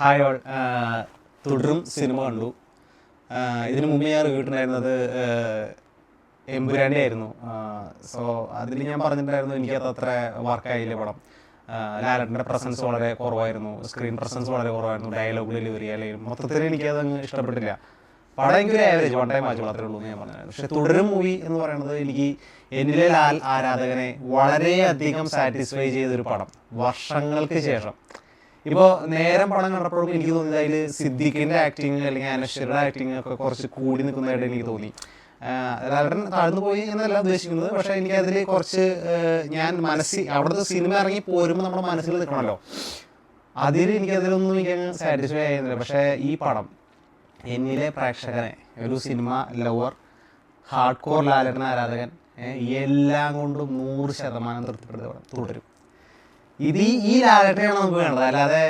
Hi all. തുടരും cinema കണ്ടു. ഇതിനു മുമ്പ് ഞാൻ റിവ്യൂട്ടുണ്ടായിരുന്നത് എമ്പുരാൻ്റെ ആയിരുന്നു. സോ അതിൽ ഞാൻ പറഞ്ഞിട്ടുണ്ടായിരുന്നു എനിക്കത് അത്ര വർക്കായില്ല പടം. ലാലേട്ടൻ്റെ പ്രസൻസ് വളരെ കുറവായിരുന്നു, സ്ക്രീൻ പ്രസൻസ് വളരെ കുറവായിരുന്നു, ഡയലോഗ് ഡെലിവറി അല്ലെങ്കിൽ മൊത്തത്തിൽ എനിക്കതങ്ങ് ഇഷ്ടപ്പെട്ടില്ല. പടം എനിക്കൊരു ആവറേജ് വൺ ടൈം വാച്ച് മാത്രമേ ഉള്ളൂ എന്ന് ഞാൻ പറഞ്ഞത്. പക്ഷെ തുടരും മൂവി എന്ന് പറയുന്നത് എനിക്ക് എന്നിലെ ലാൽ ആരാധകനെ വളരെയധികം സാറ്റിസ്ഫൈ ചെയ്തൊരു പടം വർഷങ്ങൾക്ക് ശേഷം. ഇപ്പോൾ നേരം പടം കണ്ടപ്പോഴും എനിക്ക് തോന്നിയത് അതിൽ സിദ്ദീഖിൻ്റെ ആക്ടിങ് അല്ലെങ്കിൽ അനശ്വരയുടെ ആക്ടിങ് ഒക്കെ കുറച്ച് കൂടി നിൽക്കുന്നതായിട്ട് എനിക്ക് തോന്നി. ലാലേട്ടൻ താഴ്ന്നു പോയി എന്നല്ല ഉദ്ദേശിക്കുന്നത്, പക്ഷേ എനിക്കതിൽ കുറച്ച് ഞാൻ അവിടുത്തെ സിനിമ ഇറങ്ങി പോരുമ്പോൾ നമ്മുടെ മനസ്സിൽ നിൽക്കണമല്ലോ, എനിക്കതിലൊന്നും എനിക്കങ്ങ് സാറ്റിസ്ഫൈ ആയിരുന്നില്ല. പക്ഷേ ഈ പടം എന്നിലെ പ്രേക്ഷകനെ, ഒരു സിനിമ ലവർ, ഹാർഡ് കോർ ലാലേട്ടൻ ആരാധകൻ, എല്ലാം കൊണ്ടും 100% തൃപ്തിപ്പെടുത്തി തുടരും. ഈ ലാലേട്ടനെയാണ് നമുക്ക് വേണ്ടത്. അല്ലാതെ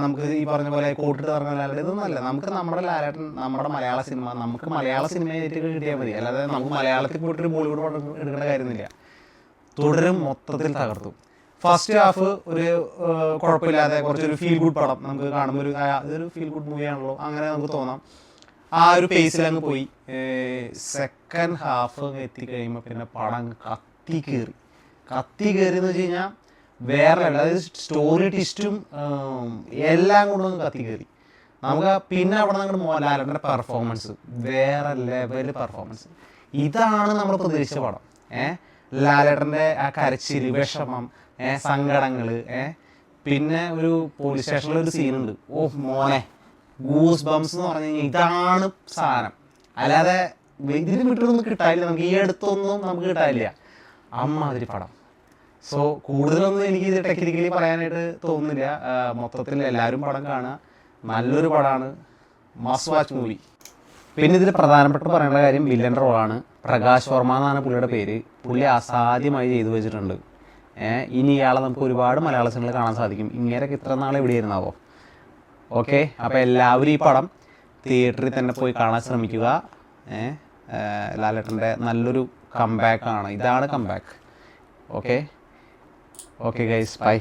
നമുക്ക് ഈ പറഞ്ഞ പോലെ കോട്ടിട്ട് പറഞ്ഞ ലാലേട്ടൻ ഇതൊന്നുമല്ല. നമുക്ക് നമ്മുടെ ലാലേട്ടൻ, നമ്മുടെ മലയാള സിനിമ, നമുക്ക് മലയാള സിനിമയായിട്ട് കിട്ടിയാൽ മതി. അല്ലാതെ നമുക്ക് മലയാളത്തിൽ പോയിട്ടൊരു ബോളിവുഡ് പടം എടുക്കേണ്ട കാര്യമൊന്നുമില്ല. തുടരും മൊത്തത്തിൽ തകർത്തു. ഫസ്റ്റ് ഹാഫ് ഒരു കുഴപ്പമില്ലാതെ കുറച്ചൊരു ഫീൽ ഗുഡ് പടം നമുക്ക് കാണുമ്പോൾ ഇതൊരു ഫീൽ ഗുഡ് മൂവിയാണല്ലോ അങ്ങനെ നമുക്ക് തോന്നാം. ആ ഒരു പേസിൽ അങ്ങ് പോയി. സെക്കൻഡ് ഹാഫ് എത്തിക്കഴിയുമ്പോൾ പിന്നെ പടം കത്തി കയറി എന്ന് വെച്ച് കഴിഞ്ഞാൽ വേറെ ലെവൽ. അതായത് സ്റ്റോറി ട്വിസ്റ്റും എല്ലാം കൊണ്ടൊന്ന് കത്തി കയറി. നമുക്ക് പിന്നെ അവിടെ നിന്ന് ലാലേട്ടൻ്റെ പെർഫോമൻസ് വേറെ ലെവൽ പെർഫോമൻസ്. ഇതാണ് നമ്മൾ പ്രതീക്ഷിച്ച പടം. ലാലേട്ടൻ്റെ ആ കരച്ചിൽ, വിഷമം, സങ്കടങ്ങൾ, പിന്നെ ഒരു പോലീസ് സ്റ്റേഷനിൽ ഒരു സീനുണ്ട്. മോനെ ഗൂസ് ബംസ് എന്ന് പറഞ്ഞു കഴിഞ്ഞാൽ ഇതാണ് സാധനം. അല്ലാതെ ഇതിന് വിട്ടൊന്നും കിട്ടാനില്ല, നമുക്ക് ഈ അടുത്തൊന്നും നമുക്ക് കിട്ടാനില്ല. അമ്മാതിരി പടം. സോ കൂടുതലൊന്നും എനിക്ക് ഇത് ടെക്നിക്കലി പറയാനായിട്ട് തോന്നുന്നില്ല. മൊത്തത്തിൽ എല്ലാവരും പടം കാണുക, നല്ലൊരു പടമാണ്, മസ്റ്റ് വാച്ച് മൂവി. പിന്നെ ഇതിൽ പ്രധാനപ്പെട്ട പറയേണ്ട കാര്യം വില്ലൻ്റെ റോളാണ്. പ്രകാശ് വർമ്മ എന്നാണ് പുള്ളിയുടെ പേര്. പുള്ളി അസാധ്യമായി ചെയ്തു വെച്ചിട്ടുണ്ട്. ഇനി ഇയാളെ നമുക്ക് ഒരുപാട് മലയാള സിനിമകൾ കാണാൻ സാധിക്കും. ഇങ്ങനെയൊക്കെ ഇത്ര നാൾ എവിടെയായിരുന്നാവോ. ഓക്കെ, അപ്പോൾ എല്ലാവരും ഈ പടം തിയേറ്ററിൽ തന്നെ പോയി കാണാൻ ശ്രമിക്കുക. ലാലേട്ടൻ്റെ നല്ലൊരു കംബാക്കാണ്. ഇതാണ് കംബാക്ക്. Okay guys, by.